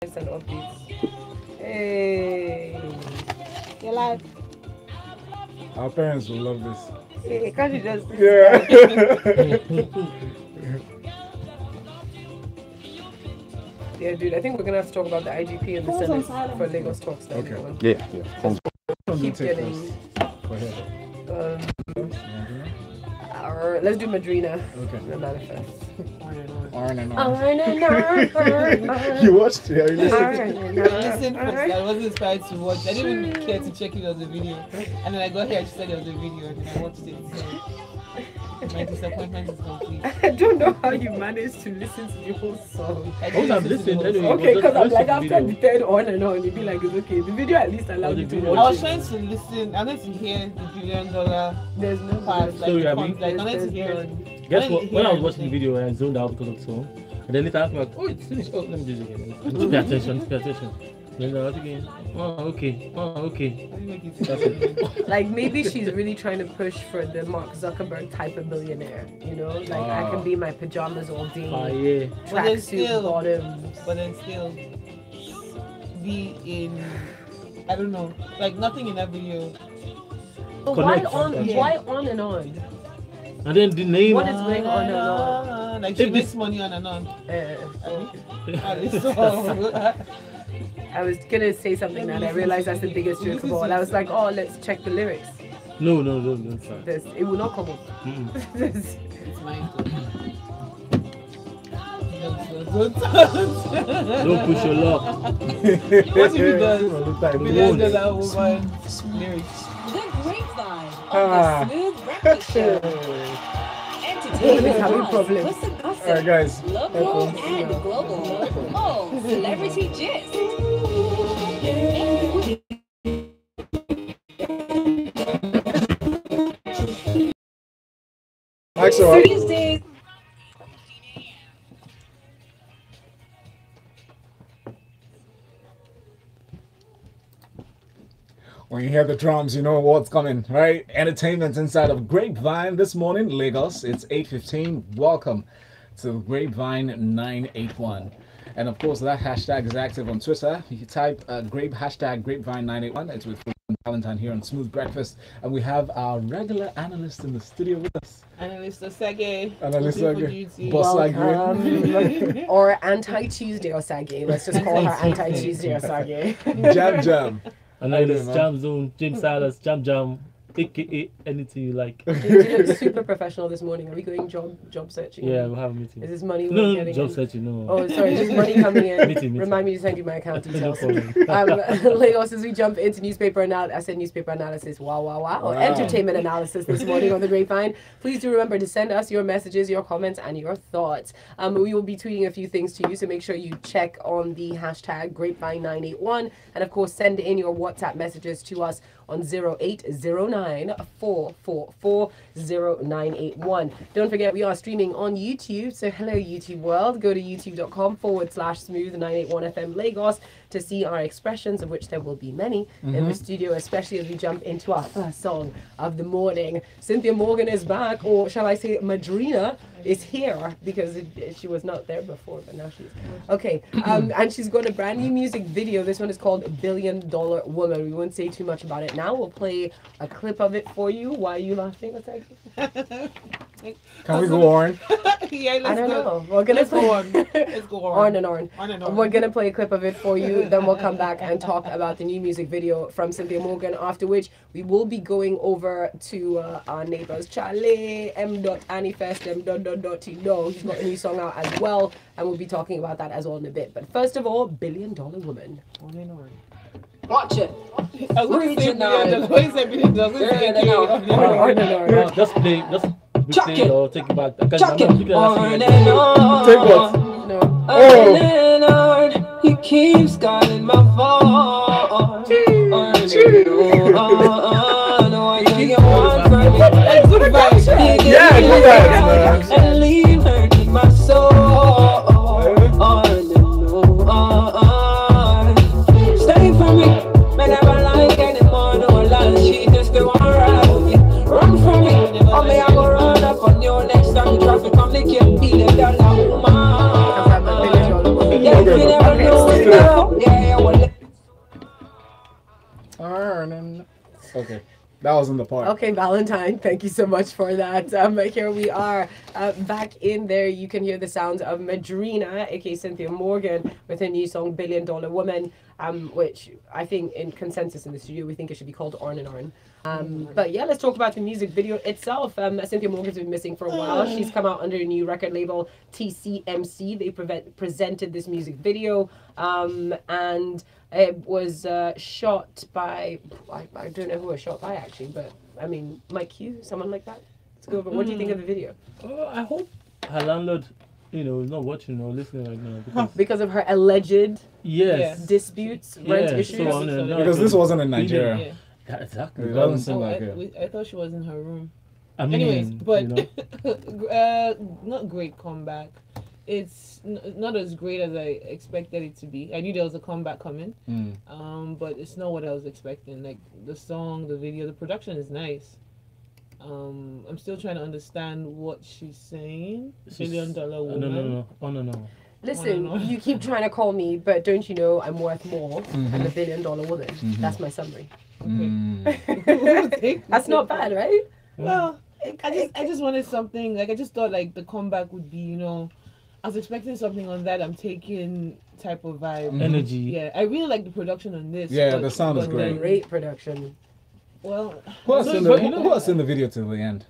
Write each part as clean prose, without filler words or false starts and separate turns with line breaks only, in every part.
and updates. Hey, you're like,
our parents will love this.
hey, can't you just
Yeah.
Yeah, dude, I think we're gonna have to talk about the IGP and the Senate for Lagos talks now.
Okay.
Yeah.
Keep getting.
Go ahead.
Let's do Madrina.
Okay.
The manifest.
You watched it? Yeah, you listened?
I listened first. I wasn't inspired to watch. I didn't even care to check if there was a video. And then I got here, she said there was a video, and then I watched it. So my disappointment is complete.
I don't know how you managed to listen to the whole song.
I
I'm listening anyway.
Okay, because I'm like,
Watch the
after the
video.
third on and on, you'd be like, it's okay. The video at least allowed you to
I
watch
was
it.
trying to listen. I wanted to hear the $1 billion
There's no
part. Like,
Sorry,
the
I mean,
like, I wanted to hear it.
Guess what? When I was watching the video, I zoned out because of the song. And then later I was like, oh, it's finished. Oh, let me do it again. Pay attention, pay attention. Then I was again. Oh, okay. Oh, okay. That's it.
Like, maybe she's really trying to push for the Mark Zuckerberg type of billionaire, you know? Like, I can be in my pajamas all day,
Yeah.
tracksuit bottoms.
But then still be in, I don't know, like nothing in that video.
So why
Connect.
on and on?
And then the name.
What is going on and on?
Like she makes money on and on.
I was gonna say something that I realized that's the biggest joke of all. I was like, oh, let's check the lyrics.
No. Sorry.
It will not come up.
It's mine too.
Don't push your luck.
What if he does? Million dollar woman lyrics.
The Grapevine on the Smooth Breakfast Show.
We're having problems.
What's the gossip?
Alright, guys.
Local and global. Oh, celebrity gist.
Excellent.
Tuesdays.
When you hear the drums, you know what's coming, right? Entertainment inside of Grapevine this morning, Lagos. It's 8:15. Welcome to Grapevine 981. And of course, that hashtag is active on Twitter. You can type hashtag Grapevine 981. It's with Folu Valentine here on Smooth Breakfast. And we have our regular analyst in the studio with us.
Analyst Osage.
Analyst Osage.
Boss
Welcome. Or Anti-Tuesday Osage. Let's just call her Anti-Tuesday Osage.
Jam.
And then it's Jam Zone, James Silas, Jam, aka anything you like.
You look super professional this morning. Are we going job searching?
Yeah, we'll have a meeting.
Is this money
No,
getting
job
in?
searching, no.
Oh, sorry, just money coming in.
Meeting.
Remind me to send you my account
No
details.
problem.
Lagos, as we jump into newspaper analysis, I said newspaper analysis, wow. Entertainment analysis this morning on the Grapevine. Please do remember to send us your messages, your comments, and your thoughts. We will be tweeting a few things to you, so make sure you check on the hashtag Grapevine981, and of course, send in your WhatsApp messages to us on 0809 444 0981. Don't forget, we are streaming on YouTube, so hello YouTube world. Go to youtube.com/smooth981FM Lagos to see our expressions, of which there will be many in the studio, especially as we jump into our first song of the morning. Cynthia Morgan is back, or shall I say Madrina is here, because she was not there before, but now she's okay. And she's got a brand new music video. This one is called $1 Billion Woman. We won't say too much about it now. We'll play a clip of it for you. Why are you laughing? What's that?
Can we go on?
Yeah,
I don't know. We're gonna
go on. Let's go on.
On and on. We're gonna play a clip of it for you. Then we'll come back and talk about the new music video from Cynthia Morgan. After which we will be going over to our neighbors, Charlie M.Anifest M. He's got a new song out as well, and we'll be talking about that as well in a bit. But first of all, $1 Billion Woman.
Watch it.
I was going to say $1 billion.
Just play, replay or take it back.
Chuck it.
Take what?
No.
Oh!
He keeps calling my phone.
Yeah, good vibes, man.
And leave her in my soul. Stay for me. Man, I don't like anymore. No lie. She just go on ride with me. Run from me. Or may I go run up on you next time the traffic come. They can't be the dollar woman. Yeah, if you never know. Yeah, well,
Okay, that wasn't the part.
Okay, Valentine, thank you so much for that. Here we are back in there. You can hear the sounds of Madrina, aka Cynthia Morgan, with her new song "Billion Dollar Woman," which I think in consensus in the studio we think it should be called "Arn and Arn." But yeah, let's talk about the music video itself. Cynthia Morgan's been missing for a while. She's come out under a new record label, TCMC. They presented this music video, and it was shot by, I don't know who it was shot by actually, but I mean, Mike Hugh, someone like that. Let's go over. What do you think of the video?
I hope her landlord, is not watching or listening right now.
Because of her alleged
Yes.
disputes, rent issues.
Because this wasn't in Nigeria.
Yeah.
Yeah, exactly.
It doesn't seem like it.
I thought she was in her room.
I mean,
Anyways, but not great comeback. It's not as great as I expected it to be. I knew there was a comeback coming, but it's not what I was expecting. Like the song, the video, the production is nice. I'm still trying to understand what she's saying. $1 billion woman.
No.
Listen, you keep trying to call me, but don't you know I'm worth more than $1 billion woman? That's my summary. That's not bad, right?
Well, I just wanted something. Like I just thought like the comeback would be, I was expecting something on that I'm taking type of vibe.
Energy.
Yeah, I really like the production on this.
Yeah, the sound is great.
Great production.
Well,
Who else in the video till the end?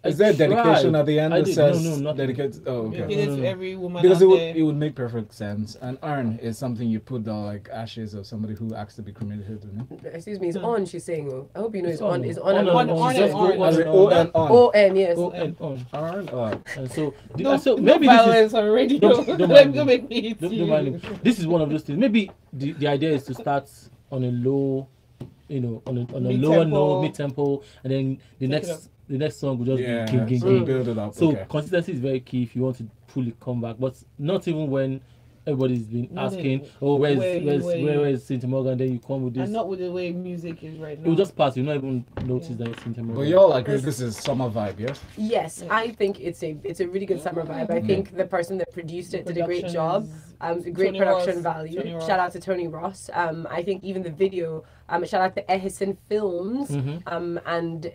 Is there dedication at the end that says
not
dedicated? Oh, okay.
dedicated to every woman
Because
out
it
there.
would make perfect sense. And urn is something you put the like ashes of somebody who asked to be cremated.
Excuse me, it's on, she's saying. Oh. I hope you know it's on. It's
On
on.
and
on.
As in O and on.
O-N, yes.
On.
Urn. Oh.
And so
No
maybe
violence on radio.
Don't mind
Don't
me.
make me hit
Don't mind me. This is one of those things. Maybe the idea is to start on a low, on a lower note, mid tempo, and then the next song will just be ging.
Build it up.
So consistency is very key if you want to fully come back, but not even when everybody's been asking, where's Cynthia Morgan? Then you come with this.
And not with the way music is right now.
It will just pass. You not even notice that it's Cynthia Morgan.
But y'all agree this is summer vibe, yes?
Yes, I think it's a really good summer vibe. I think the person that produced it did a great job. Great
Tony
production
Ross.
value.
Tony Ross.
Shout out to Tony Ross. I think even the video. Shout out to Ehison Films. And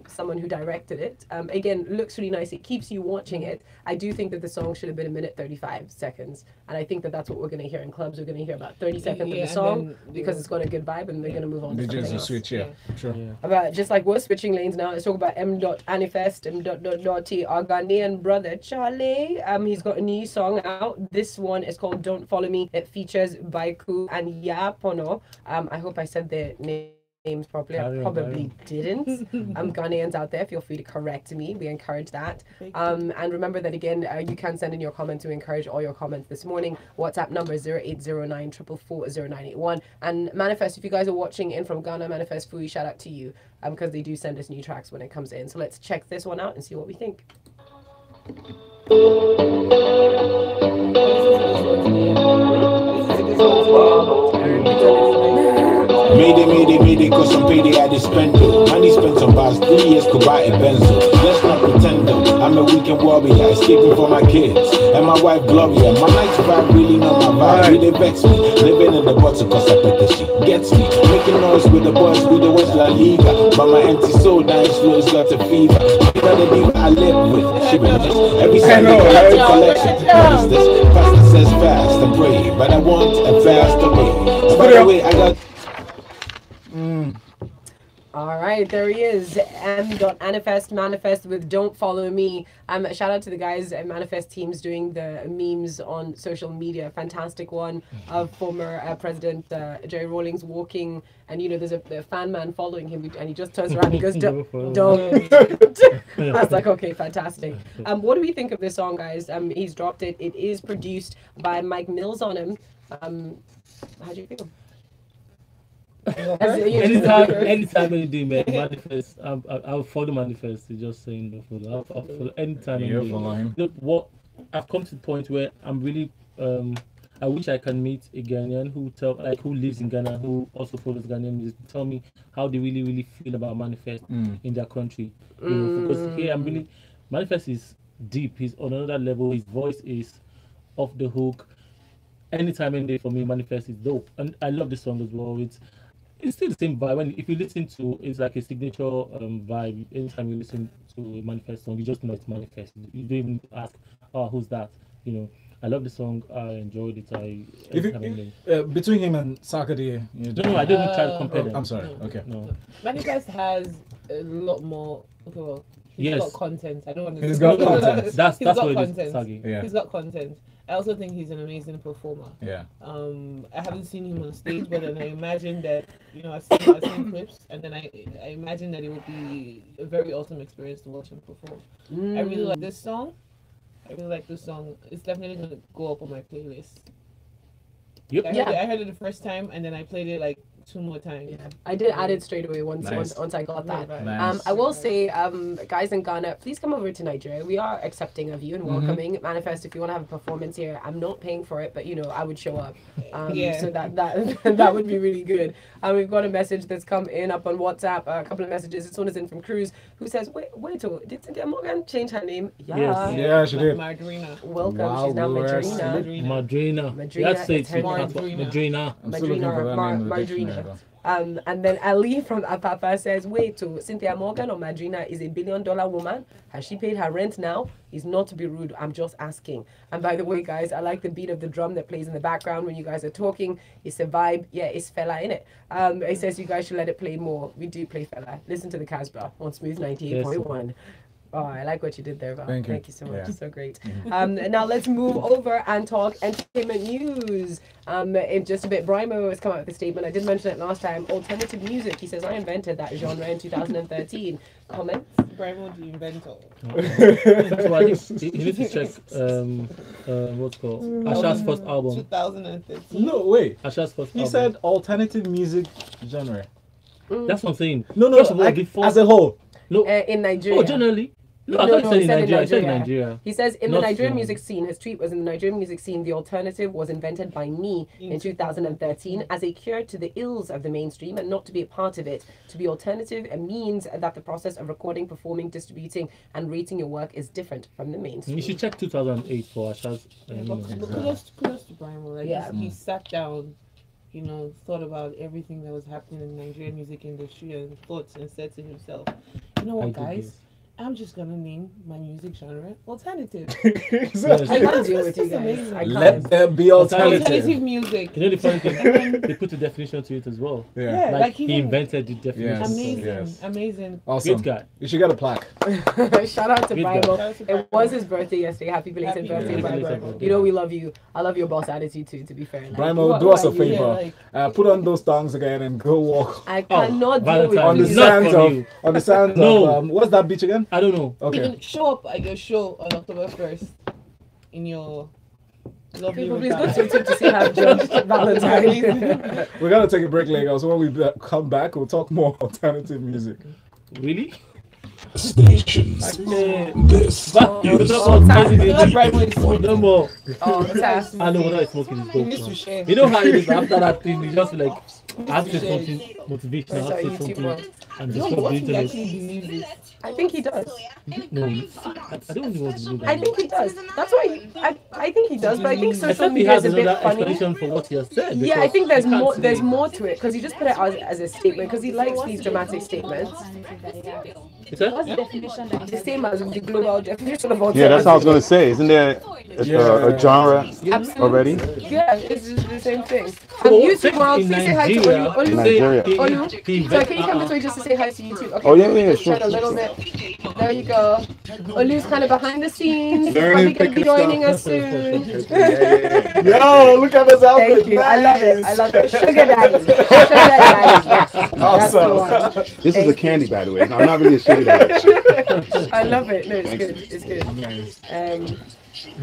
someone who directed it. Again, looks really nice. It keeps you watching it. I do think that the song should have been 1:35, and I think that that's what we're going to hear in clubs. We're going to hear about 30 seconds of the song because it's got a good vibe, and they're going to move on to something
DJs will
else.
switch, yeah. Sure.
Yeah.
About just like we're switching lanes now, let's talk about M.Anifest, M.T, our Ghanaian brother Charlie. He's got a new song out. This one is called Don't Follow Me. It features Baiku and Yapono. I hope I said their names properly. I probably didn't. Ghanaians out there, feel free to correct me. We encourage that. And remember that again, you can send in your comments. We encourage all your comments this morning. WhatsApp number 0809 444 0981. And Manifest, if you guys are watching in from Ghana, Manifest Fui, shout out to you because they do send us new tracks when it comes in. So let's check this one out and see what we think.
Mayday, cause some payday I just spend it. Money spent on bars, 3 years could buy a Benzo. Let's not pretend though, I'm a weekend warrior, escaping for my kids and my wife Gloria. My night vibe really not my vibe, they vex me. Living in the bottle cause I bet that she gets me. Making noise with the boys, with the West La Liga. But my empty soul dying slow, it's got a fever. The diva I live with, she been every Sunday I have a collection. What is this? Pastor says fast and pray, but I want a faster way. By the way, I got
All right, there he is. Manifest with Don't Follow Me. Shout out to the guys at Manifest teams doing the memes on social media. Fantastic one of former President Jerry Rawlings walking, and there's a fan man following him, and he just turns around and goes, don't. I was like, okay, fantastic. What do we think of this song, guys? He's dropped it. It is produced by Mike Mills on him. How do you feel?
Anytime I do Manifest, I'll follow Manifest. It's just saying no follow. I'll follow anytime.
You're following.
What I've come to the point where I'm really I wish I can meet a Ghanaian who lives in Ghana, who also follows Ghanaian music, tell me how they really feel about Manifest in their country. Because here I'm really Manifest is deep. He's on another level. His voice is off the hook. anytime and day for me, Manifest is dope, and I love this song as well. It's still the same vibe. When if you listen to, it's like a signature vibe. Anytime you listen to a Manifest song, you just know it's Manifest. You don't even ask, "Oh, who's that?" You know. I love the song. I enjoyed it.
Between him and Sakadi,
no, I didn't try to compare them.
I'm sorry.
No,
Okay.
No.
Manifest has a lot more. Okay, well, he's got content. I don't want to.
He's got content.
That's
got
what
content.
it is, Sagi.
Yeah.
He's got content. I also think he's an amazing performer.
Yeah.
I haven't seen him on stage, but then I imagine that I've seen clips, and then I imagine that it would be a very awesome experience to watch him perform. I really like this song. It's definitely gonna go up on my playlist.
Yep.
I heard it the first time, and then I played it like 2 more times.
Yeah, I did add it straight away once I got that. I will say, guys in Ghana, please come over to Nigeria. We are accepting of you and welcoming. Manifest, if you want to have a performance here, I'm not paying for it, but I would show up. So that would be really good. We've got a message that's come in up on WhatsApp. A couple of messages. This one is in from Cruz, who says, "Wait, did Cynthia Morgan change her name?" Yeah,
Yes.
Yeah, she did.
Madrina.
Welcome.
Wow,
She's now Madrina.
Madrina.
Madrina,
That's
it's her
Madrina.
I'm still looking for that name in the dictionary,
Madrina.
though.
And then Ali from Apapa says, "Wait, to Cynthia Morgan or Madrina is a $1 billion woman. Has she paid her rent now? Is not to be rude. I'm just asking." And by the way, guys, I like the beat of the drum that plays in the background when you guys are talking. It's a vibe. Yeah, it's Fela in it. It says you guys should let it play more. We do play Fela. Listen to the Casbah on Smooth 98.1. Oh, I like what you did there, Val. Thank you so much. Yeah. So great. Now let's move over and talk entertainment news. In just a bit, Brimo has come out with a statement. I did mention it last time. Alternative music. He says, "I invented that genre in 2013. Comments?
Brimo the inventor.
That's why you need to check what's called Asha's first album.
2013.
No, wait.
Asha's first
He
album.
said alternative music genre.
That's what I'm saying.
No,
First of all,
like,
before,
as a whole.
no.
In Nigeria.
Oh, generally. No, I
No,
thought you said
he
in
said
Nigeria. I said in Nigeria.
He says, in the
Not
Nigerian
film.
music scene, his tweet was, "In the Nigerian music scene, the alternative was invented by me in 2013 as a cure to the ills of the mainstream and not to be a part of it. To be alternative means that the process of recording, performing, distributing, and rating your work is different from the mainstream."
You should check 2008 for Asha's.
Kudos to Brimo. Like,
Yeah.
he sat down, thought about everything that was happening in the Nigerian music industry and thoughts and said to himself, "You know what, guys? I'm just gonna name my music genre alternative."
I can't deal with you guys.
amazing.
I
Let
can't.
there be alternative.
Alternative music.
You know the funny thing, they put the definition to it as well.
Yeah.
Yeah,
Like
he
he invented the definition.
Yes.
Amazing,
Yes.
amazing.
Awesome.
Great guy.
You should get a plaque.
Shout out to
Good
Brimo.
Shout out to
It was his birthday yesterday. Happy belated
Happy
birthday,
belated
Brimo.
birthday.
You know we love you. I love your boss attitude too, to be fair. Like,
Brimo,
who-
do
who
us
are
a
you?
favor.
Yeah,
Put on those thongs again and go walk
I cannot deal with
Valentine
on the
is
you.
not
sands
for
of
you.
of
No.
what's that beach again?
I don't know.
Okay.
Even show up at your show on October 1st in your lovely
People, please go
Rebecca.
to YouTube to see how judged Valentine.
We're gonna take a break, Lagos. When we come back, we'll talk more alternative music.
Really?
Stations. This
But you
is
know no more.
Oh, Tess.
I know what I'm smoking is
He needs to
dope.
share.
You know how it is after that thing, you just like have to say something motivational,
That's
have to
our
say
YouTube
something
one.
and
No,
disrupt the
what if he
internet.
actually believes it?
I think he does.
No, I don't even want to do that.
I think he does. That's why I think he does, but I think social
Except he
media
has
is a bit
another
funny.
explanation for what he has said.
Yeah, I
because
think there's
you can't
more.
say-
There's more to it because he just put it as a statement because he likes these dramatic statements.
Is that?
What's the definition that
The same as the global definition of alternative.
Yeah, that's what I was gonna say. Isn't there a genre
Absolutely.
already?
Yeah, it's just the same thing.
Well,
YouTube world,
in
please say hi to
Nigeria,
Olu.
In
Olu.
Nigeria.
Olu. So can you come this way just to say hi to YouTube? Okay.
Oh, yeah, sure.
Turn a little bit. There you go. Olu's kind of behind the scenes. He's
Learning,
probably going to be
picking
joining us soon.
Yo, look at this outfit.
Thank you. I love it. I love it. Sugar daddy. Sugar daddy. Yes. That's the
Awesome.
one.
This is a candy, by the way. No, I'm not really a sugar daddy.
I love it. No, it's good. It's good.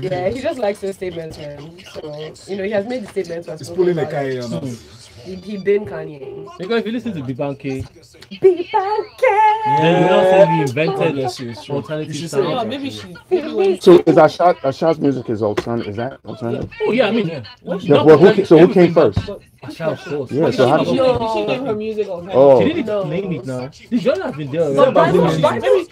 Yeah, he just likes those statements, man. So, he has made the statements.
He's pulling a Kanye on us.
He been Kanye.
Because if you listen to Bibanke,
Be
then you know say he
God
invented
bless you, it's true. You
alternative
should say
sound.
No, maybe when
So is Asha's music is alternative? Is that alternative?
Oh yeah, I mean, yeah.
Yeah, well, who came first?
Asha, of course.
Yeah, so how
she
did
she gave her music alternative.
Oh,
She didn't name it now. The genre has been there.
But
already.
Brimo-
Maybe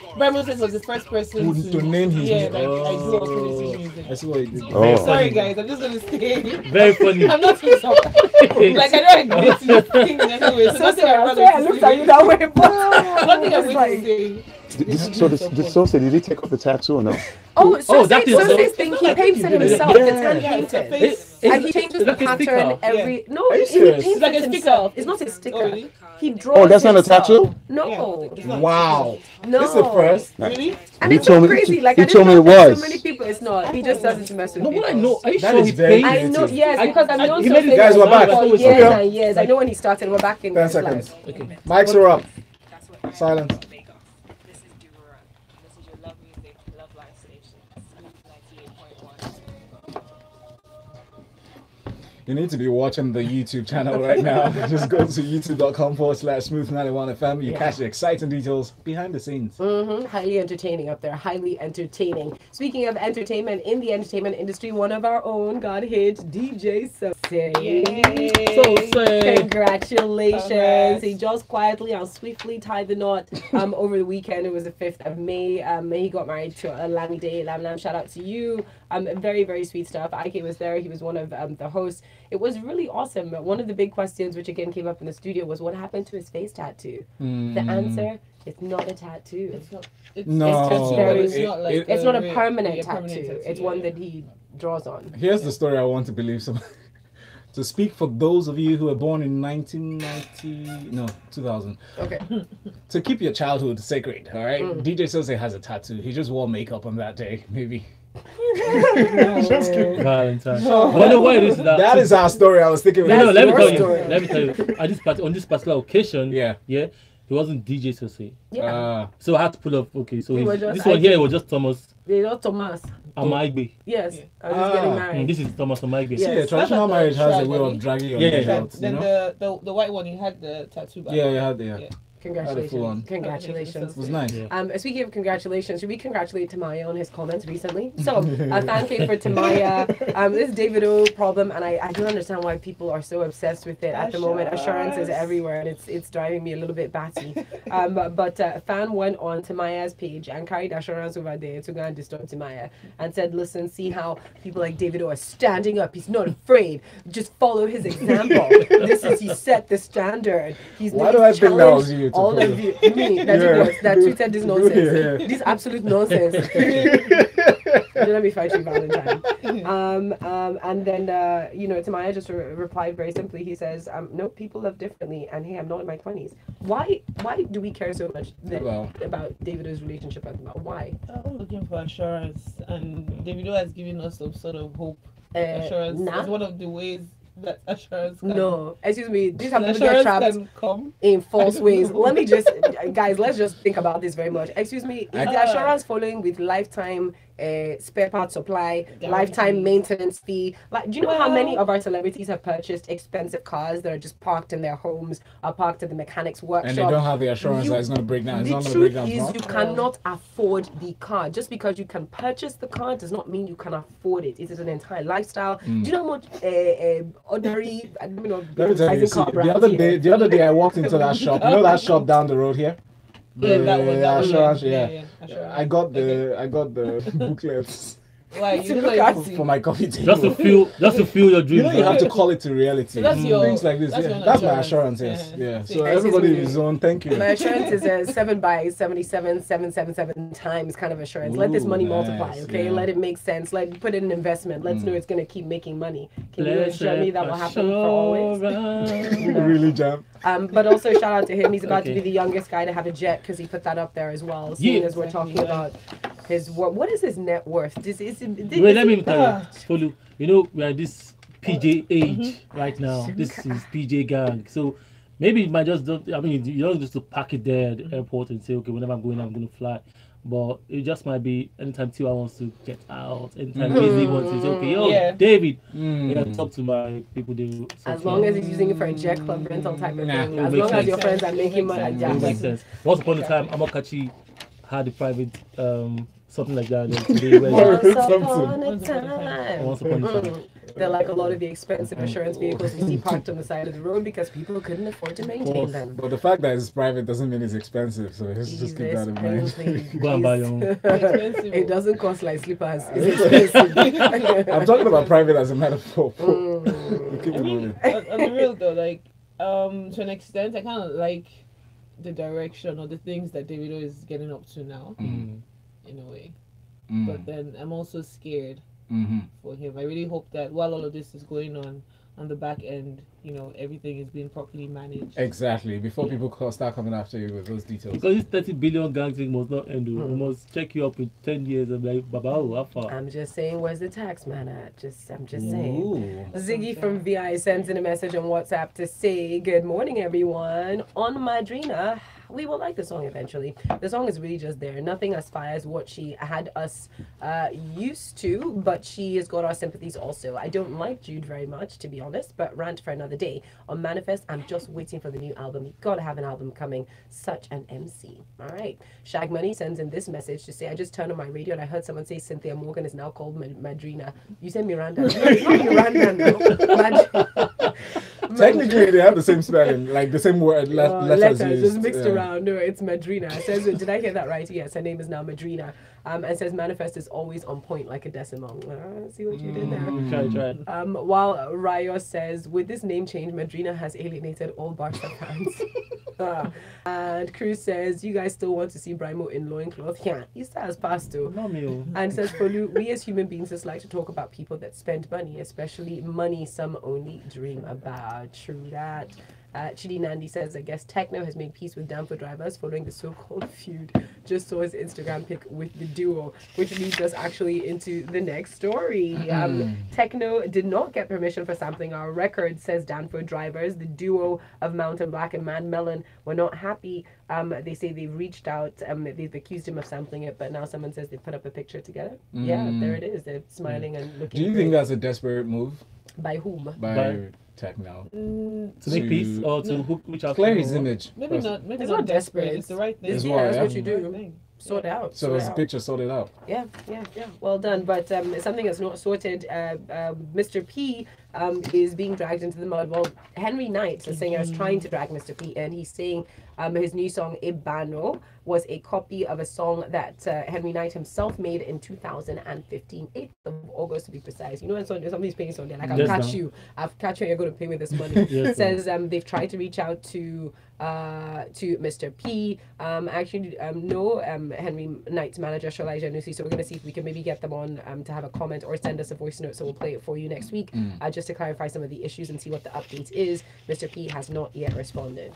Brimo was the first person
To name his
yeah,
music.
like I do alternative music.
I see what you did.
Oh.
Sorry, guys. I'm just gonna say.
Very funny.
I'm not too sorry. Like I don't agree to this thing anyway. So nothing I'm
I looked at you that way, but
Nothing I'm
it's
going to say.
This Sosa, did he take off the tattoo or no?
that is
Sosa's thing. He paints it himself.
Yeah.
It's hand painted. And he changes the
like a
pattern
sticker.
every. No,
Are you
he
serious?
paints
It's like
it
a sticker.
himself. It's not a sticker.
Oh, really?
He draws.
Oh, that's not a
himself.
tattoo?
No,
Wow.
no.
This is the first.
Really?
And
He
it's so
told me-
crazy. Like
he
I didn't
told me
know
it
that
was.
so many people. It's not. He just does it to mess with
No,
people.
what I know. Are you
That
sure
is
he
very
paid?
I know, yes,
I-
because I've known
he
so
made it-
many
Guys, we're
people
back.
for
Okay.
years and years. I know when he started. We're back in
10
his life.
seconds.
Okay.
Mics are up. Silence.
This is Dura. This is your love music, love life station. 98.1.
You need to be watching the YouTube channel right now. Just go to youtube.com/smooth91fm. You catch the exciting details behind the scenes.
Highly entertaining up there. Highly entertaining. Speaking of entertainment, in the entertainment industry, one of our own got hit, DJ Sose. Congratulations.
Congrats.
He just quietly and swiftly tied the knot over the weekend. It was the 5th of May. He got married to Lamide. Lam, shout out to you. Very, very sweet stuff. Ike was there. He was one of the hosts. It was really awesome. One of the big questions, which again came up in the studio, was what happened to his face tattoo? The answer, it's not a tattoo.
It's not.
No,
just very-
It's not like.
It's not a
real-
permanent
yeah,
tattoo. It's one that he draws on.
Here's the story I want to believe. So, to speak for those of you who were born in 2000.
Okay.
To keep your childhood sacred, all right? DJ Sose has a tattoo. He just wore makeup on that day, maybe.
Valentine. But no, why is that?
That is our story. I was thinking.
No, let me
your
tell you.
story.
Let me tell you. On this particular occasion,
Yeah.
he wasn't DJ Sose.
Yeah.
So I had to pull up. Okay, so
He was just
this one here was just Thomas
They know Thomas.
Amaigbe.
Yes.
Yeah.
I was just getting married.
This is Thomas Amaigbe.
See, a
Yes.
traditional
That's
marriage has a
like
way
the
of dragging your
Yeah.
neck
Then-
out.
Then
You know?
the white one, he had the tattoo back.
Yeah, yeah.
Yeah.
Congratulations.
full on.
Congratulations.
It was nice.
Yeah.
Speaking of congratulations, should we congratulate Tamaya on his comments recently? So, a fan came for Tamaya. This David O problem, and I don't understand why people are so obsessed with it at the moment. Assurance is everywhere, and it's driving me a little bit batty. But a fan went on Tamaya's page and carried Assurance over there to go and disturb Tamaya and said, listen, see how people like David O are standing up. He's not afraid. Just follow his example. He set the standard.
Why do I think that was you?
All
to
of you, me, that tweeted this nonsense,
Yeah.
this absolute nonsense. Don't let me fight you, Valentine. And then Tamaya just replied very simply. He says, "No, people love differently, and hey, I'm not in my 20s. Why do we care so much about Davido's relationship at the moment? Why?
I'm looking for assurance, and Davido has given us some sort of hope. Assurance
Nah.
is one of the ways that assurance can,
No, excuse me. These have to get
assurance
trapped
can come.
in false ways. Let me just, guys, let's just think about this very much. Excuse me, is the assurance following with lifetime spare part supply, lifetime maintenance fee? Like, do you know how many of our celebrities have purchased expensive cars that are just parked in their homes, are parked at the mechanic's workshop?
And they don't have the assurance that it's going to break down. It's
The
not going to break
truth
down.
is,
tomorrow.
you cannot afford the car. Just because you can purchase the car does not mean you can afford it. It is an entire lifestyle. Do you know how much ordinary,
Let me tell you,
advertising
see,
car
the
brands
other
here?
day I walked into that shop. You know that shop down the road here?
Yeah, that one.
Assurance,
Yeah, assurance.
I got the booklets
Why? You know,
Look at
like,
for my coffee table.
Just to feel your
You
dreams.
know, you have
right?
to call it to reality.
So that's your-
Things like this.
that's
Yeah,
your
that's my
assurance.
assurance. Yes,
Yeah.
yeah.
See,
So
excuse
everybody
me.
in his own. Thank you.
My assurance is a 7 by 77, 777 times kind of assurance. Let this
Ooh,
money
nice,
multiply, okay?
yeah.
Let it make sense. Put it in investment. Let's know it's going to keep making money. Can you assure me that will happen for always?
Really jam.
But also shout out to him. He's about to
Okay.
be the youngest guy to have a jet because he put that up there as well. Seeing
Yeah.
as we're talking about his what is his net worth?
Wait, let me tell you, Folu. You know, we are this PJ age right now. This is PJ gang. So maybe it might just don't. I mean, you don't just to pack it there at the airport and say, okay, whenever I'm going to fly. But it just might be anytime Tiwa wants to get out, anytime Disney wants to say, okay, yo,
Yeah.
David, I talk to my people. They will say,
As long as he's using it for a jet club rental type of
Nah,
thing.
it
As
makes
long as your
sense.
friends are making money.
it makes sense. Once upon a time, Amokachi had a private something like that. And then today,
Once
Something.
upon a time.
Once upon a time.
They're like a lot of the expensive assurance vehicles we see parked on the side of the road because people couldn't afford to maintain them.
But the fact that it's private doesn't mean it's expensive, so let's just keep that in mind.
Go and buy your own.
Expensive.
It doesn't cost like slippers. It's expensive.
I'm talking about private as a metaphor. We keep it moving.
On the real though, like to an extent, I kind of like the direction or the things that Davido is getting up to now, in a way. But then I'm also scared for him. I really hope that while all of this is going on the back end, everything is being properly managed.
Exactly. Before people start coming after you with those details.
Because this 30 billion gang thing must not end. We must check you up in 10 years and be like, Baba, how far?
I'm just saying, where's the tax man at? I'm just saying.
Ooh.
Ziggy from VI sends in a message on WhatsApp to say, good morning, everyone. On Madrina, we will like the song eventually. The song is really just there. Nothing as far as what she had us used to, but she has got our sympathies also. I don't like Jude very much, to be honest, but rant for another day. On Manifest, I'm just waiting for the new album. You gotta have an album coming. Such an MC. All right. Shag Money sends in this message to say, I just turned on my radio and I heard someone say Cynthia Morgan is now called Madrina. You said Miranda. No, it's not Miranda, no.
Technically, they have the same spelling, like the same word, letters used.
Just mixed around. No, it's Madrina. It says, did I hear that right? Yes, her name is now Madrina. And says Manifest is always on point like a decimal. See what you did there.
Try.
While Rayo says, with this name change, Madrina has alienated all Barca fans. And Cruz says, you guys still want to see Brimo in loincloth? Yeah, he still has passed too.
Not me.
And says, Folu, we as human beings just like to talk about people that spend money, especially money some only dream about. True that. Chidi Nandi says, I guess Techno has made peace with Danfo drivers following the so-called feud. Just saw his Instagram pic with the duo, which leads us actually into the next story. Techno did not get permission for sampling our record, says Danfo drivers. The duo of Mountain Black and Mad Melon were not happy. They say they've reached out, they've accused him of sampling it, but now someone says they put up a picture together. Yeah, there it is. They're smiling and looking.
Do you think that's a desperate move?
By whom?
By Techno.
To make peace or to reach out
clear
to
his image.
Maybe not. Maybe
It's
not
not
desperate.
desperate.
It's the right thing.
It's
Yeah,
what,
that's
yeah?
what you
The right
do.
thing.
Sort it out.
So
sort
there's
it
a
out.
picture sorted out.
Yeah. Well done. But something that's not sorted, Mr. P is being dragged into the mud. Well, Henry Knight, the singer, is trying to drag Mr. P, and he's saying his new song, Ibano, was a copy of a song that Henry Knight himself made in 2015, 8th of August to be precise. You know, when somebody's paying something, like,
Yes,
I've catch you, you're going to pay me this money.
Yes,
Says they've tried to reach out to Mr. P. No, Henry Knight's manager, Shalai Janusi. So we're going to see if we can maybe get them on to have a comment or send us a voice note. So we'll play it for you next week, just to clarify some of the issues and see what the update is. Mr. P has not yet responded.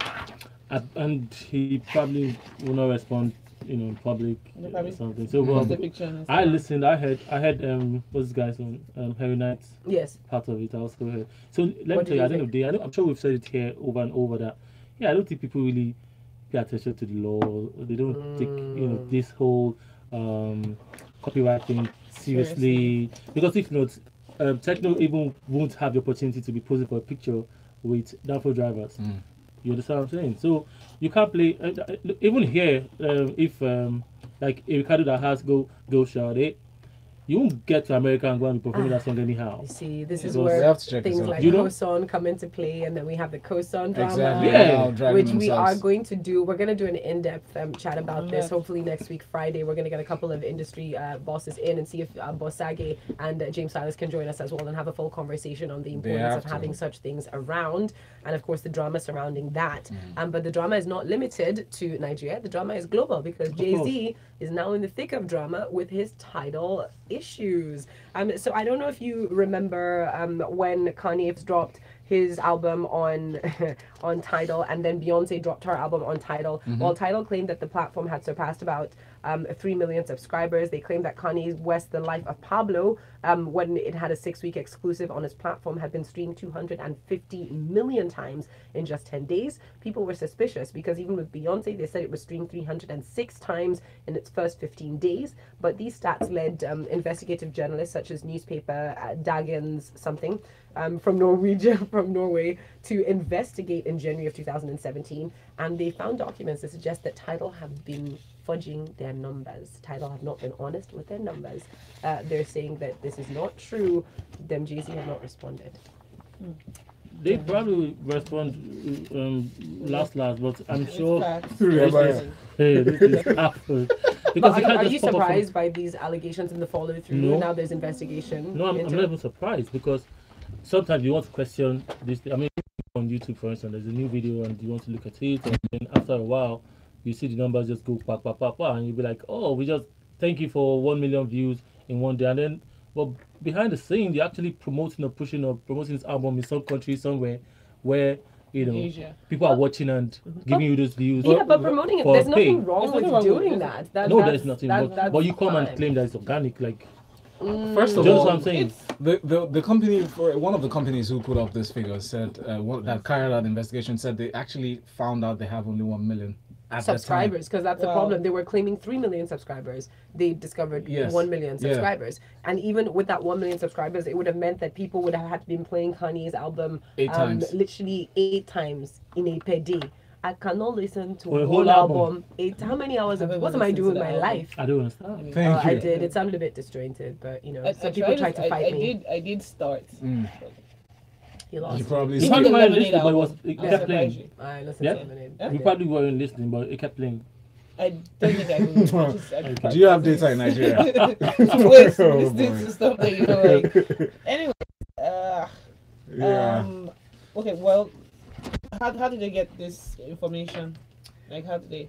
And he probably will not respond, in public or something. So
Post the picture and
I
stuff.
listened. I heard what's this guy's name? Harry Knight's
Yes.
part of it. I was going. So let me
What
tell you,
did
at the
you
end of the day, I'm sure we've said it here over and over that I don't think people really pay attention to the law. They don't take this whole copyright thing seriously. Because if not, Techno even won't have the opportunity to be posing for a picture with downfall drivers. You understand what I'm saying? So you can't play even here. If like a Ricardo that has go Shade, you won't get to America and go and be performing that song anyhow.
You see, this is
Because
where
they have to check
things
this out.
like
You know?
Coson come into play, and then we have the Coson drama,
Exactly.
Yeah.
Now dragging
which we
themselves.
are going to do. We're going to do an in-depth chat about this. Hopefully next week, Friday, we're going to get a couple of industry bosses in and see if Bosage and James Silas can join us as well and have a full conversation on the importance of
have to.
having such things around, and of course the drama surrounding that. But the drama is not limited to Nigeria. The drama is global because Jay-Z is now in the thick of drama with his title issues. So I don't know if you remember when Kanye dropped his album on on Tidal, and then Beyonce dropped her album on Tidal. Well, Tidal claimed that the platform had surpassed about 3 million subscribers. They claimed that Kanye West, The Life of Pablo, when it had a 6-week exclusive on his platform, had been streamed 250 million times in just 10 days. People were suspicious because even with Beyonce, they said it was streamed 306 times in its first 15 days. But these stats led investigative journalists such as newspaper Dagens something from Norwegian, from Norway, to investigate in January of 2017, and they found documents that suggest that Tidal have been fudging their numbers. Tidal have not been honest with their numbers. They're saying that this is not true. Them Jay-Z have not responded.
They probably respond last, but I'm sure. Hey, this is after. Because
But are you surprised by these allegations and the follow through?
No.
Now there's investigation.
No, I'm not even surprised because sometimes you want to question this. I mean, on YouTube, for instance, there's a new video and you want to look at it, and then after a while, you see the numbers just go pa pa pa pa, and you'll be like, oh, we just thank you for 1 million views in one day, and then, well, behind the scene, you're actually promoting or pushing or promoting this album in some country somewhere where
Asia.
people are watching and giving you those views.
Yeah, but promoting it, there's nothing wrong
There's
with
nothing wrong
doing
with
that.
No, there's nothing wrong.
that's
But you come and
fine.
claim that it's organic, like.
First of
Do you know
all,
what I'm saying?
the company, for one of the companies who put up this figure said that carried out the investigation said they actually found out they have only 1 million at
subscribers, because that's the
Wow.
problem. They were claiming 3 million subscribers. They discovered
Yes.
1 million
Yeah.
subscribers. And even with that 1 million subscribers, it would have meant that people would have had been playing Kanye's album
8 times.
literally 8 times in a per day. I cannot listen to
For
a whole album. How many hours of
I've
what am I
listened to
doing with
the
my
album.
life?
I don't understand.
Thank
I
you.
did. It sounded a bit disjointed, but you know,
I
some people tried to fight
I
me.
I did start.
You lost.
You probably
You
Even
probably
the
weren't
Lemonade
listening, but
album,
it
I'm
kept
surprised
playing.
you.
I listened
Yeah?
to Lemonade.
You probably weren't listening, but it kept playing.
I don't think I will.
Do you have data in Nigeria?
Wait,
Oh,
listening
boy.
to stuff that you know, like. Anyway,
Yeah.
okay, well, how did they get this information? Like, how did they?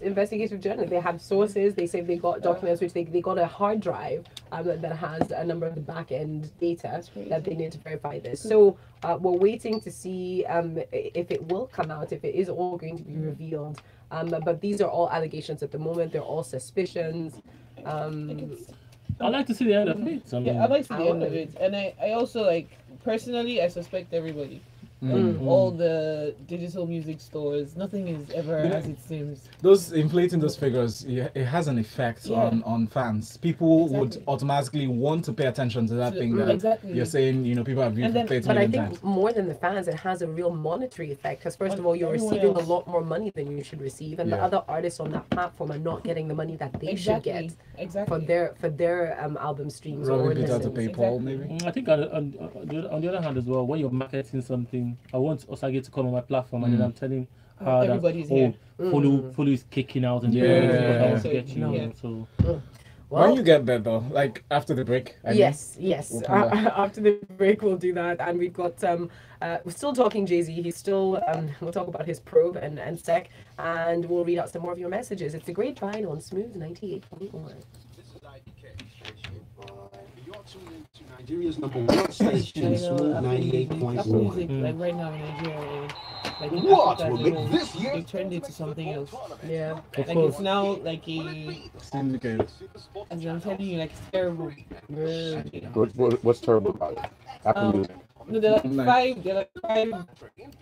Investigative journalists. They have sources. They say they got documents, which they got a hard drive that has a number of the back end data that they need to verify this. So we're waiting to see if it will come out, if it is all going to be revealed. But these are all allegations at the moment. They're all suspicions.
I like to see the end of it. I mean,
Yeah, I like to see the end of
would.
it, and I also like personally, I suspect everybody.
Mm.
All the digital music stores, nothing is ever as it seems.
Those inflating those figures, it has an effect
Yeah.
on fans. People would
Exactly.
automatically want to pay attention to that thing that
Exactly.
you're saying. You know, people have viewed
And then-
30
But I
million
think
times.
more than the fans, it has a real monetary effect. Because first of all, you're
Everyone
receiving
else.
a lot more money than you should receive, and the
Yeah.
other artists on that platform are not getting the money that they should get
Exactly.
for their album streams or
Robbing Peter to
listens.
PayPal, maybe.
I think on the other hand as well, when you're marketing something, I want Osage to come on my platform and then I'm telling her that
Everybody's here.
Folu is kicking out and
Yeah.
I want to get you.
Yeah.
So
When you get there though, like after the break. I mean,
Yes.
We'll come back.
After the break, we'll do that, and we've got we're still talking Jay-Z. He's still we'll talk about his probe and sec, and we'll read out some more of your messages. It's a Grapevine on Smooth 98.1.
You're tuned into Nigeria's #1 station, Smooth
Apple
98.1.
Music, like right now in Nigeria, like in
What
Africa,
will
they
make this year?
they turned it to something else.
Yeah.
of
Like
course,
it's now like a,
Syndicate.
as I'm telling you, like it's terrible.
What's terrible about it? Apple
Um,
Music.
No, they're like
Nice.
five. They're like five.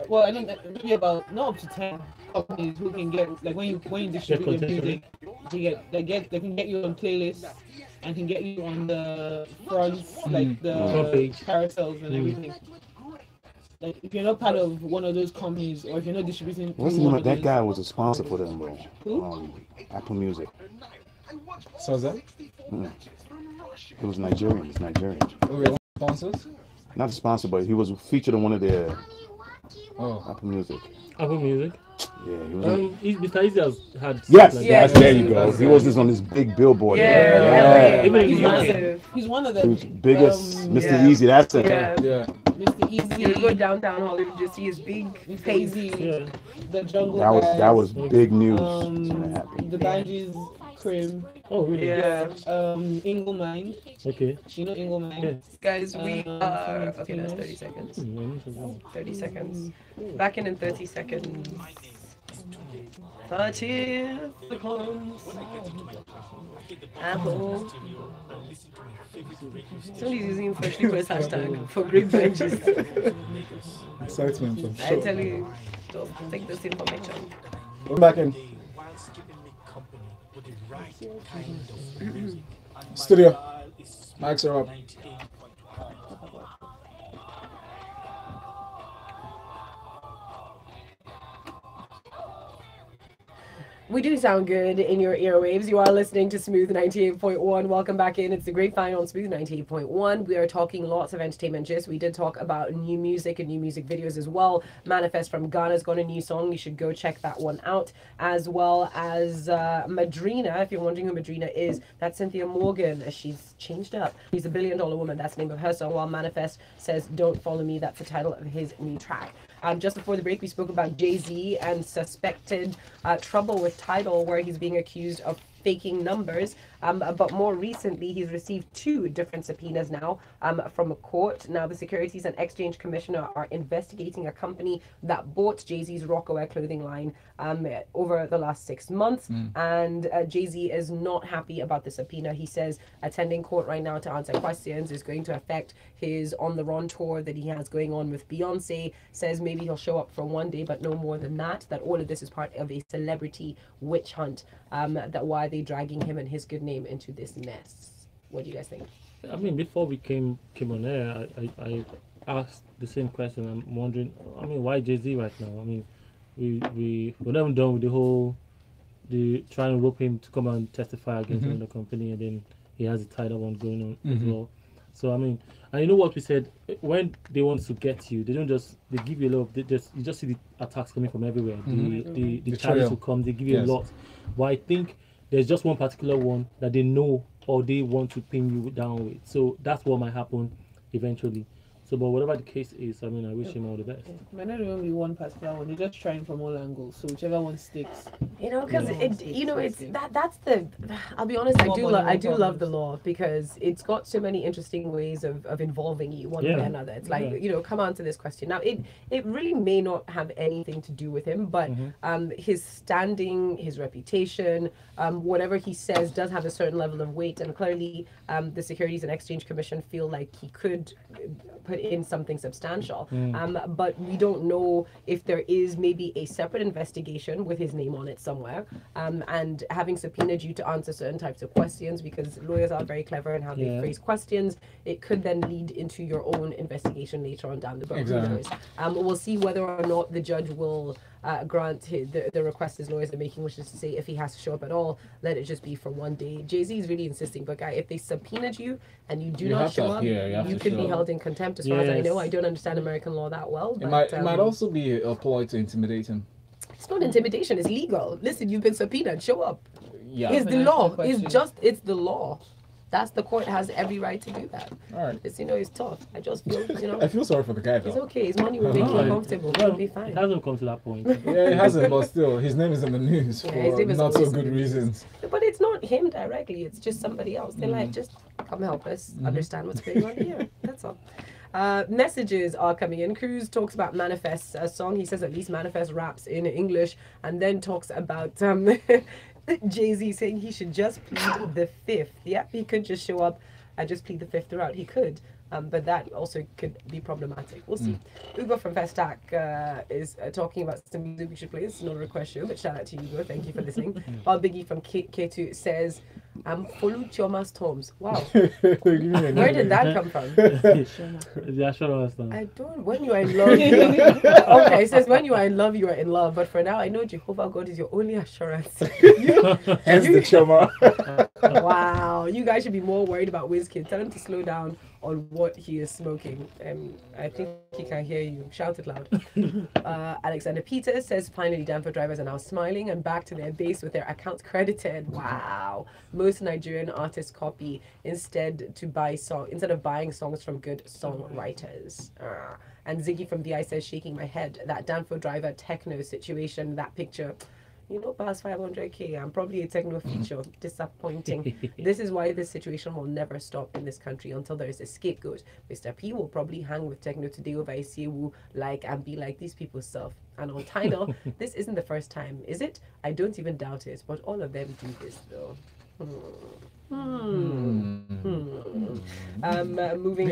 Well, I don't maybe about not up to 10 companies who can get like when you distribute your music, they can get you on playlists and can get you on the fronts like the
Front page.
carousels and everything. Like if you're not part of one of those companies or if you're not distributing,
What's the
through
name
one
of that
those-
guy was a sponsor for them, bro?
Who?
Apple Music.
So is that?
It was Nigerian. It's Nigerian.
Oh, we want sponsors?
Not a sponsor, but he was featured on one of their
Oh.
Apple Music.
Apple Music.
Yeah, he was. On,
Mr. Easy has had
yes,
stuff like
yes,
that.
there you go. He was just on this big billboard.
Yeah.
Even in
He's
the UK.
massive. He's one of the
He was biggest, Mr.
yeah.
Easy. That's it.
Yeah.
Yeah.
Mr.
You go
Easy,
downtown Hollywood, you see his big
Mr.
face.
Easy,
Yeah.
the Jungle
That was
Guys,
big news. when that happened.
the Banjis, Cream,
Oh, really?
Yeah.
Inglemine.
Okay.
You know Inglemine?
Yeah.
Guys, we
Um,
are.
from
Okay, that's
the
30 seconds.
Mm,
30 seconds. Back in 30 seconds. 30 seconds. Apple. Somebody's using freshly pressed hashtag for great benches.
Excitement. I'm
I
sure.
tell you, don't take this information.
We're back in. Studio. Mics are up.
We do sound good in your earwaves. You are listening to Smooth 98.1. Welcome back in. It's the Grapevine on Smooth 98.1. We are talking lots of entertainment gist. We did talk about new music and new music videos as well. Manifest from Ghana's got a new song. You should go check that one out. As well as Madrina. If you're wondering who Madrina is, that's Cynthia Morgan. She's changed up. She's a $1 billion woman. That's the name of her song. While Manifest says, "Don't Follow Me." That's the title of his new track. Just before the break, we spoke about Jay-Z and suspected trouble with Tidal, where he's being accused of faking numbers. But more recently, he's received 2 different subpoenas now from a court. Now, the Securities and Exchange Commissioner are investigating a company that bought Jay-Z's Rockaware clothing line over the last 6 months. And Jay-Z is not happy about the subpoena. He says attending court right now to answer questions is going to affect his On the Run tour that he has going on with Beyonce. Says maybe he'll show up for one day, but no more than that. That all of this is part of a celebrity witch hunt. That why they dragging him and his good name into this mess. What do you guys think?
I mean, before we came on air, I asked the same question. I'm wondering, I mean, why Jay-Z right now? I mean, we're never done with the trying to rope him to come and testify against another company, and then he has a title one going on as well. So I mean, and you know what we said, when they want to get you, they don't just, they give you a lot of, you just see the attacks coming from everywhere. The charges will come, they give you a lot. But I think there's just one particular one that they know or they want to pin you down with. So that's what might happen eventually. So, but whatever the case is, I mean, I wish him all the best.
Might not even be one particular one. They're just trying from all angles. So whichever one sticks.
You know, because it's that's the. I'll be honest. I do love the law because it's got so many interesting ways of involving you one way or another. It's like come on to this question. Now, it really may not have anything to do with him, but his standing, his reputation, whatever he says does have a certain level of weight, and clearly, the Securities and Exchange Commission feel like he could put in something substantial. But we don't know if there is maybe a separate investigation with his name on it somewhere, and having subpoenaed you to answer certain types of questions, because lawyers are very clever in how they phrase questions. It could then lead into your own investigation later on down the road. Exactly. We'll see whether or not the judge will grant the request his lawyers are making, which is to say if he has to show up at all, let it just be for one day. Jay-Z is really insisting, but guy, if they subpoenaed you and you do not show up, you could be held in contempt. As far as I know, I don't understand American law that well. But,
it might also be a ploy to intimidate him.
It's not intimidation. It's legal. Listen, you've been subpoenaed. Show up.
Yeah.
It's the law. It's the law. That's the court has every right to do that.
All right.
It's, it's tough. I just feel,
I feel sorry for the guy though.
It's okay. His money will make him comfortable. He'll be fine.
It hasn't come to that point.
Yeah, it hasn't, but still, his name is in the news for not so good reasons.
But it's not him directly. It's just somebody else. They're like, just come help us understand what's going on here. That's all. Messages are coming in. Cruz talks about Manifest's song. He says at least Manifest raps in English, and then talks about Jay-Z saying he should just plead the fifth. Yep, he could just show up and just plead the fifth throughout. He could. But that also could be problematic. We'll see. Ugo from Festac is talking about some music we should play. It's not a request show, but shout out to you, Ugo. Thank you for listening. While Biggie from K2 says, Folu Chioma's Toms. Wow. Where did that come from?
The assurance.
I don't. When you are in love. Okay, it says when you are in love, you are in love. But for now, I know Jehovah God is your only assurance.
Hence the Chioma.
Wow. You guys should be more worried about WizKid. Tell him to slow down on what he is smoking. I think he can hear you. Shout it loud. Alexander Peters says finally Danford drivers are now smiling and back to their base with their accounts credited. Wow. Most Nigerian artists copy instead of buying songs from good songwriters. And Ziggy from VI says shaking my head. That Danford driver techno situation, that picture. Past 500k, I'm probably a techno feature. Disappointing. This is why this situation will never stop in this country until there is a scapegoat. Mr. P will probably hang with techno today over Isiewu and be like, these people stuff. And on Tidal, this isn't the first time, is it? I don't even doubt it, but all of them do this though. Moving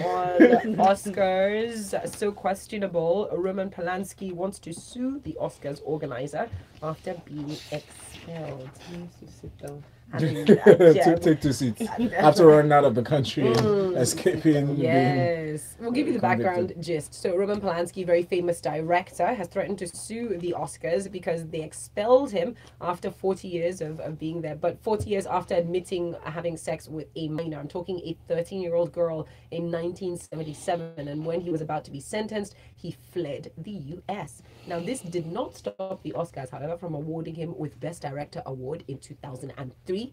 on, Oscars, so questionable. Roman Polanski wants to sue the Oscars organizer after being expelled.
He needs to sit down.
I mean,
Take 2 seats after running out of the country and escaping.
Yes. We'll give you the background
convicted.
gist. So Roman Polanski, very famous director, has threatened to sue the Oscars because they expelled him after 40 years of being there. But 40 years after admitting having sex with a minor. I'm talking a 13-year-old girl in 1977. And when he was about to be sentenced, he fled the US. Now, this did not stop the Oscars, however, from awarding him with Best Director award in 2003.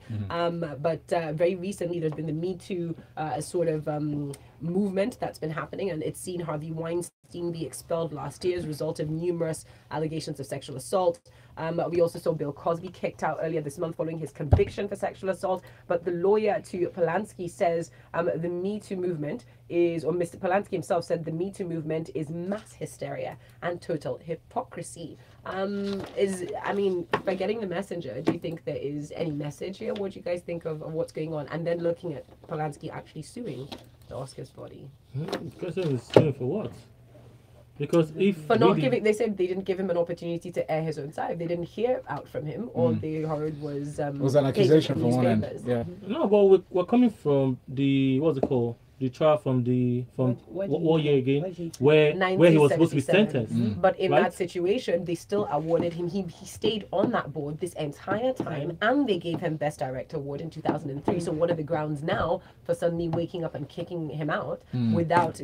But very recently, there's been the Me Too sort of movement that's been happening, and it's seen Harvey Weinstein be expelled last year as a result of numerous allegations of sexual assault. We also saw Bill Cosby kicked out earlier this month following his conviction for sexual assault. But the lawyer to Polanski says the Me Too movement is, or Mr. Polanski himself said, the Me Too movement is mass hysteria and total hypocrisy. By getting the messenger, do you think there is any message here? What do you guys think of what's going on? And then looking at Polanski actually suing the Oscars body.
The question is suing for what? Because if
For not giving, they said they didn't give him an opportunity to air his own side. They didn't hear out from him. All they heard was
It was an accusation from one end.
newspapers.
Yeah.
No, but we're coming from the what's it called? The trial from what year again? Where he was supposed to be
1977.
sentenced.
But in
Right?
that situation, they still awarded him. He stayed on that board this entire time, and they gave him Best Director award in 2003. So what are the grounds now for suddenly waking up and kicking him out without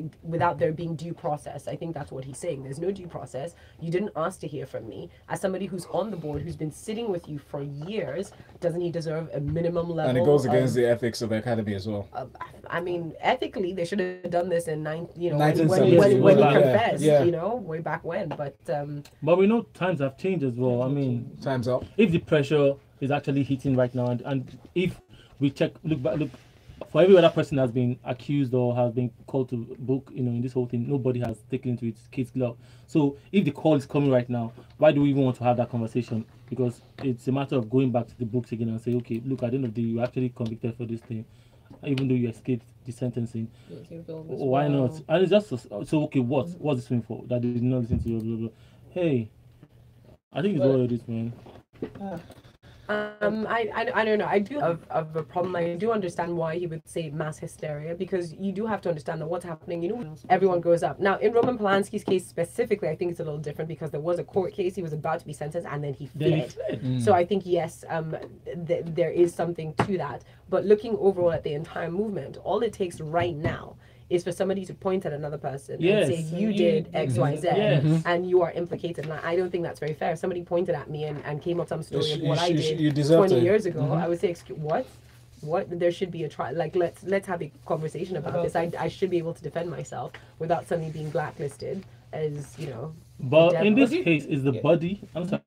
there being due process? I think that's what he's saying. There's no due process. You didn't ask to hear from me. As somebody who's on the board, who's been sitting with you for years, doesn't he deserve a minimum level?
And it goes against the ethics of the academy as well.
Ethically, they should have done this in when he
1970s.
confessed,
Yeah.
way back when. But
But we know times have changed as well. I mean,
Time's up.
if the pressure is actually hitting right now, and if we look for every other person that's been accused or has been called to book, in this whole thing, nobody has taken into its case glove. So if the call is coming right now, why do we even want to have that conversation? Because it's a matter of going back to the books again and say, okay, look, at the end of the day, you're actually convicted for this thing, even though you escaped the sentencing. Why not? And it's just so okay. What's this thing for? That they did not listen to you. Blah, blah. Hey, I think it's what it is, man.
I don't know. I do have a problem. I do understand why he would say mass hysteria, because you do have to understand that what's happening, everyone goes up. Now, in Roman Polanski's case specifically, I think it's a little different because there was a court case. He was about to be sentenced and then he fled. So I think, yes, there is something to that. But looking overall at the entire movement, all it takes right now is for somebody to point at another person and say, you did X, Y, Z, and you are implicated. And I don't think that's very fair. If somebody pointed at me and came up with some story of what I did 20 years ago, I would say, what? There should be a trial. Like, let's have a conversation about this. I should be able to defend myself without suddenly being blacklisted as,
But in this case, is the body. I'm sorry.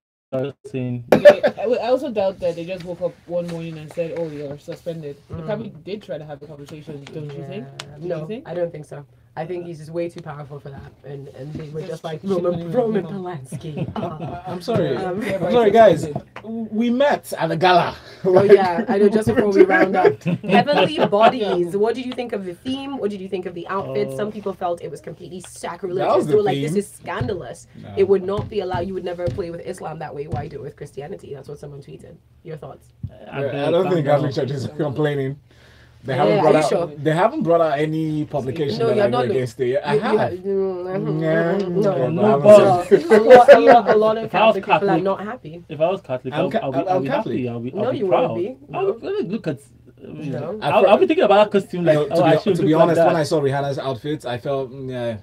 Saying.
I also doubt that they just woke up one morning and said, "Oh, you're suspended." They probably did try to have a conversation, don't you think?
No, I don't think so. I think he's just way too powerful for that, and they were just like Roman Polanski.
I'm sorry, guys. We met at the gala.
Oh yeah, I know. Just before we round up, Heavenly Bodies. What did you think of the theme? What did you think of the outfit? Some people felt it was completely sacrilegious. They were like, "This is scandalous. No. It would not be allowed. You would never play with Islam that way. Why do it with Christianity?" That's what someone tweeted. Your thoughts?
I don't think Catholic churches are complaining. They haven't brought out any publication that I know against it. I have.
A lot of Catholic people are not happy.
If I was Catholic, I'll be happy. I'll be proud. Look at. I'll be thinking about that costume.
To be honest, when I saw Rihanna's outfit, I felt,
That's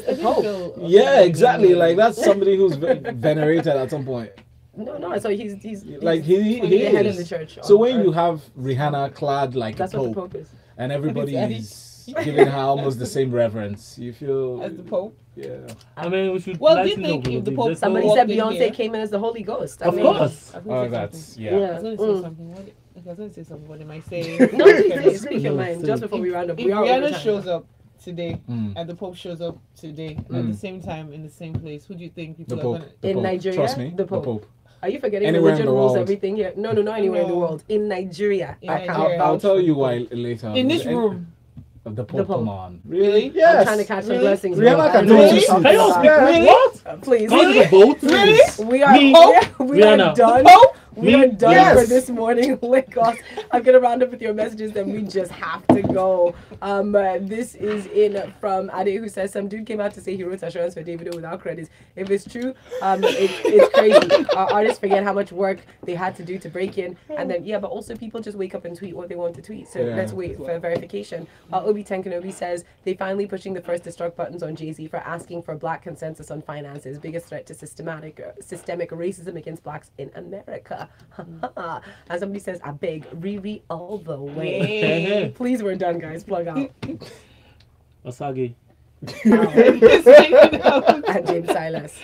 the Pope.
Yeah, exactly. Like, that's somebody who's venerated at some point.
No. So he's
like he
the head of the church.
So when you have Rihanna clad like
that's
a
what the Pope is,
and everybody is giving her almost the same reverence, you feel
as the Pope.
Yeah.
I mean, we should.
Well, do you think if the Pope?
Somebody said Beyonce came in as the Holy Ghost.
Of course.
Oh, that's
I was going to say something. I was going to say something. What am I saying?
No, please speak your mind. Just before we round up,
if Rihanna shows up today and the Pope shows up today at the same time in the same place, who do you think people are going to?
In Nigeria,
trust me, the Pope.
Are you forgetting
anywhere
religion rules everything here? No, not anywhere in the world. In Nigeria.
I'll tell you why later.
In this room.
The Pope, come on.
Really?
Yes.
I'm trying to catch some blessings.
Rihanna can
Can you speak? What?
Please.
Can you vote?
Really?
We are done. We are done
Yes.
for this morning, Lagos. I'm gonna round up with your messages, then we just have to go. This is in from Ade, who says some dude came out to say he wrote assurance for Davido without credits. If it's true, it's crazy. Our artists forget how much work they had to do to break in, and then but also people just wake up and tweet what they want to tweet. So let's wait for verification. Obi Tenkanobi says they finally pushing the first destruct buttons on Jay-Z for asking for black consensus on finances. Biggest threat to systemic racism against blacks in America. And somebody says, I beg, Riri all the way. Please, we're done, guys. Plug out.
Asage.
And James Silas.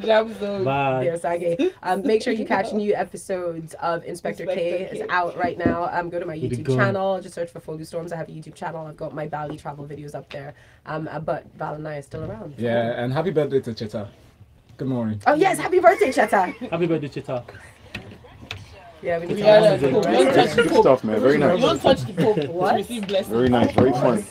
Jam Zone.
Bye.
There's Sage. Make sure you catch new episodes of Inspector K. It's out right now. Go to my YouTube channel. Just search for Folu Storms. I have a YouTube channel. I've got my Bali travel videos up there. But Val and I are still around.
Yeah, and happy birthday to Cheta. Good morning.
Oh yes, happy birthday, Cheta.
Happy birthday, Cheta.
Yeah, we need to
Good stuff, man. Very nice.
Don't touch the Pope. What?
Very nice. Very fun.